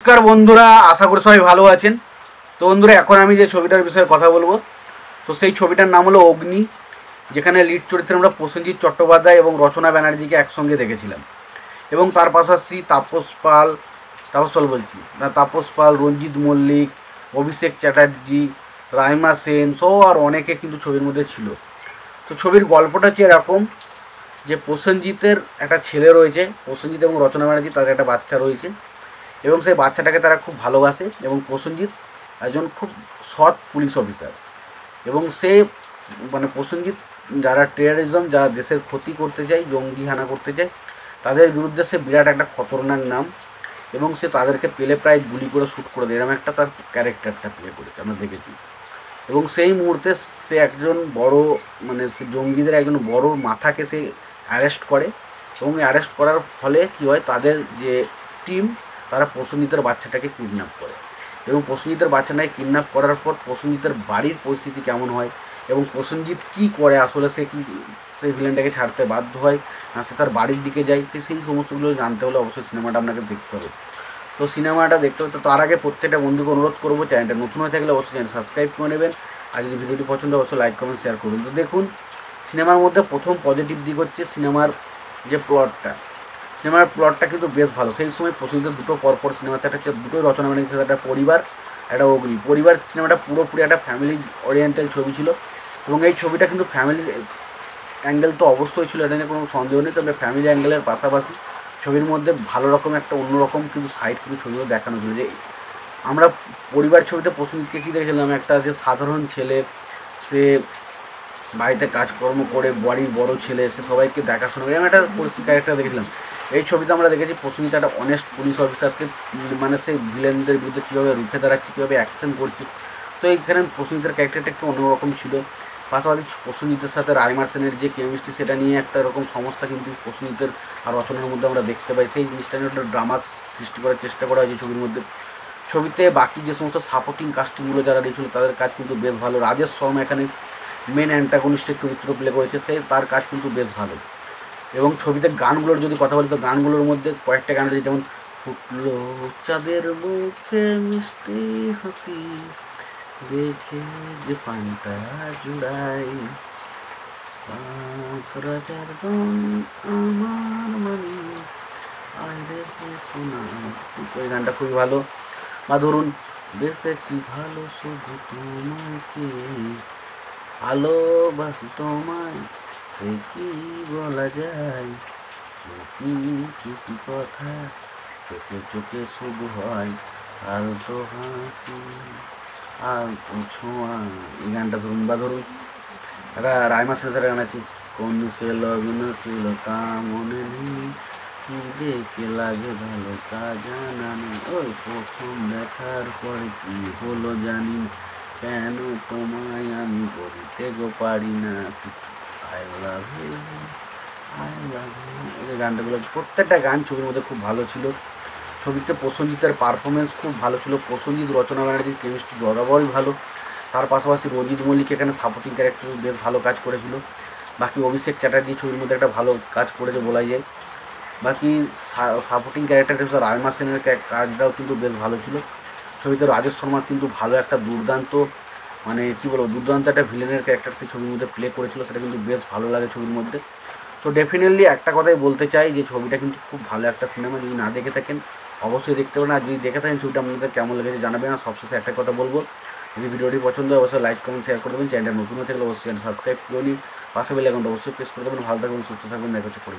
নমস্কার বন্ধুরা, আশা করি সবাই ভালো আছেন। তো বন্ধুরা, এখন আমি যে ছবিটার বিষয়ে কথা বলবো, তো সেই ছবিটার নাম হলো অগ্নি, যেখানে লিড চরিত্রে আমরা প্রসেনজিৎ চট্টোপাধ্যায় এবং রচনা ব্যানার্জিকে একসঙ্গে দেখেছিলাম। এবং তার পাশাপাশি তাপস পাল, রঞ্জিত মল্লিক, অভিষেক চ্যাটার্জি, রাইমা সেন সহ আর অনেকে কিন্তু ছবির মধ্যে ছিল। তো ছবির গল্পটা হচ্ছে এরকম যে প্রসেনজিতের একটা ছেলে রয়েছে, প্রসেনজিৎ এবং রচনা ব্যানার্জি, তাদের একটা বাচ্চা রয়েছে এবং সেই বাচ্চাটাকে তারা খুব ভালোবাসে। এবং প্রসেনজিৎ একজন খুব সৎ পুলিশ অফিসার এবং সে প্রসেনজিৎ যারা টেররিজম, যারা দেশের ক্ষতি করতে চায়, জঙ্গি হানা করতে চায়, তাদের বিরুদ্ধে সে বিরাট একটা খতরনাক নাম এবং সে তাদেরকে পেলে প্রায় গুলি করে শ্যুট করে দেয়, এরকম একটা তার ক্যারেক্টারটা প্লে করেছে আমরা দেখেছি। এবং সেই মুহূর্তে সে একজন বড় সে জঙ্গিদের একজন বড় মাথাকে সে অ্যারেস্ট করে এবং অ্যারেস্ট করার ফলে কী হয়, তাদের যে টিম তারা প্রসেনজিতের বাচ্চাটাকে কিডন্যাপ করে এবং প্রসেনজিতের বাচ্চাটাকে কিডন্যাপ করার পর প্রসেনজিতের বাড়ির পরিস্থিতি কেমন হয় এবং প্রসেনজিৎ কী করে, আসলে সে কি সেই ভিলেনটাকে ছাড়তে বাধ্য হয় না সে তার বাড়ির দিকে যায়, সেই সমস্তগুলো জানতে হলে অবশ্যই সিনেমাটা আপনাকে দেখতে হবে। তো সিনেমাটা দেখতে হবে, তো তার আগে প্রত্যেকটা বন্ধুকে অনুরোধ করবো, চ্যানেলটা নতুন হয়ে থাকলে অবশ্যই চ্যানেল সাবস্ক্রাইব করে নেবেন, আর যদি ভিডিওটি পছন্দ অবশ্যই লাইক কমেন্ট শেয়ার করবেন। তো দেখুন, সিনেমার মধ্যে প্রথম পজিটিভ দিক হচ্ছে সিনেমার যে প্লটটা কিন্তু বেশ ভালো। সেই সময় প্রসেনজিতের দুটো পরপর সিনেমাতে একটা দুটোই রচনা বানিয়েছে, একটা পরিবার, একটা অগ্নি। পরিবার সিনেমাটা পুরোপুরি একটা ফ্যামিলি ওরিয়েন্টাল ছবি ছিল এবং এই ছবিটা কিন্তু ফ্যামিলি অ্যাঙ্গেল তো অবশ্যই ছিল, এটা নিয়ে কোনো সন্দেহ নেই। তবে ফ্যামিলি অ্যাঙ্গেলের পাশাপাশি ছবির মধ্যে ভালো রকম একটা অন্যরকম কিন্তু সাইড কিন্তু ছবিও দেখানো ছিল। যে আমরা পরিবার ছবিতে প্রসেনজিৎকে কী দেখেছিলাম, একটা যে সাধারণ ছেলে, সে বাড়িতে কাজকর্ম করে, বাড়ির বড় ছেলে, সে সবাইকে দেখাশোনা করে, এরকম একটা পরিস্থিতি ক্যারেক্টার দেখেছিলাম। এই ছবিতে আমরা দেখেছি প্রসেনজিৎ একটা অনেস্ট পুলিশ অফিসারকে সেই ভিলেনদের বিরুদ্ধে কীভাবে রুখে দাঁড়াচ্ছে, কীভাবে অ্যাকশন করছে। তো এইখানে প্রসেনজিতের ক্যারেক্টারটা একটু অন্যরকম ছিল। পাশাপাশি প্রসেনজিতের সাথে রাইমা সেনের যে কেমিস্ট্রি, সেটা নিয়ে একটা এরকম সমস্যা কিন্তু প্রসেনজিতের আর রচনার মধ্যে আমরা দেখতে পাই। সেই জিনিসটা নিয়ে একটা ড্রামা সৃষ্টি করার চেষ্টা করা হয়েছে ছবির মধ্যে। ছবিতে বাকি যে সমস্ত সাপোর্টিং কাস্টিংগুলো যারা দিয়েছিল তাদের কাজ কিন্তু বেশ ভালো। রাজেশ শর্মা এখানে মেন অ্যান্টাগনিস্টের চরিত্র প্লে করেছে, সে তার কাজ কিন্তু বেশ ভালো। এবং ছবিতে গানগুলোর যদি কথা বলি, তো গানগুলোর মধ্যে কয়েকটা গান রয়েছে, যেমন ফুটলো চাঁদের মুখে মিষ্টি হাসি, দেখে যে পানটা জুড়াই, সাত রাজার দন আমার মানে আইরে শোনা, ওই গানটা খুবই ভালো। বা ধরুন, বেসেছি ভালো শুধু তোমাকে, ভালোবাসি তোমায়, সে কি বলা যায়, চুপি চুপি কথা, চোখে চোখে শুধু হয় আলতো হাসি, আলতো ছোঁয়া, এই গানটা ধরুন। বা ধরুন, একটা রাইমা সেন্সারের গান আছে, কোন সে লগ্ন ছিল তা মনে নেই, কি দেখে লাগে ভালো তা জানা নেই, ওই প্রথম দেখার পরে কি হলো জানি, কেন তোমায় আমি বলতে গো পারি না, I love you, I love you, এই গানটাগুলো প্রত্যেকটা গান ছবির মধ্যে খুব ভালো ছিল। ছবিতে প্রসেনজিতের পারফরমেন্স খুব ভালো ছিল। প্রসেনজিৎ, রচনা ব্যানার্জির কেমিস্ট্রি বরাবরই ভালো। তার পাশাপাশি রঞ্জিত মল্লিক এখানে সাপোর্টিং ক্যারেক্টার বেশ ভালো কাজ করেছিল। বাকি অভিষেক চ্যাটার্জি ছবির মধ্যে একটা ভালো কাজ করেছে বলাই যায়। বাকি সাপোর্টিং ক্যারেক্টার হিসেবে রাইমা সেনের কাজটাও কিন্তু বেশ ভালো ছিল। ছবিতে রাজেশ শর্মা কিন্তু ভালো একটা দুর্দান্ত দুর্দান্ত একটা ভিলেনের ক্যারেক্টার সেই ছবির মধ্যে প্লে করেছিল, সেটা কিন্তু বেশ ভালো লাগে ছবির মধ্যে। তো ডেফিনেটলি একটা কথাই বলতে চাই যে ছবিটা কিন্তু খুব ভালো একটা সিনেমা, যদি না দেখে থাকেন অবশ্যই দেখতে পারেন। আর যদি দেখে থাকেন ছবিটা আপনাদের কেমন লেগেছে জানাবেন। আর সবশেষে একটা কথা বলবো, যদি ভিডিওটি পছন্দ হয় অবশ্যই লাইক কমেন্ট শেয়ার করে দেবেন। চ্যানেলটা নতুন হয়ে থাকলে অবশ্যই চ্যানেল সাবস্ক্রাইব করে নিন, পাশে বেল আইকনটা অবশ্যই প্রেস করে দেবেন। ভালো থাকবেন, সুস্থ থাকবেন, দেখা হচ্ছে পরে।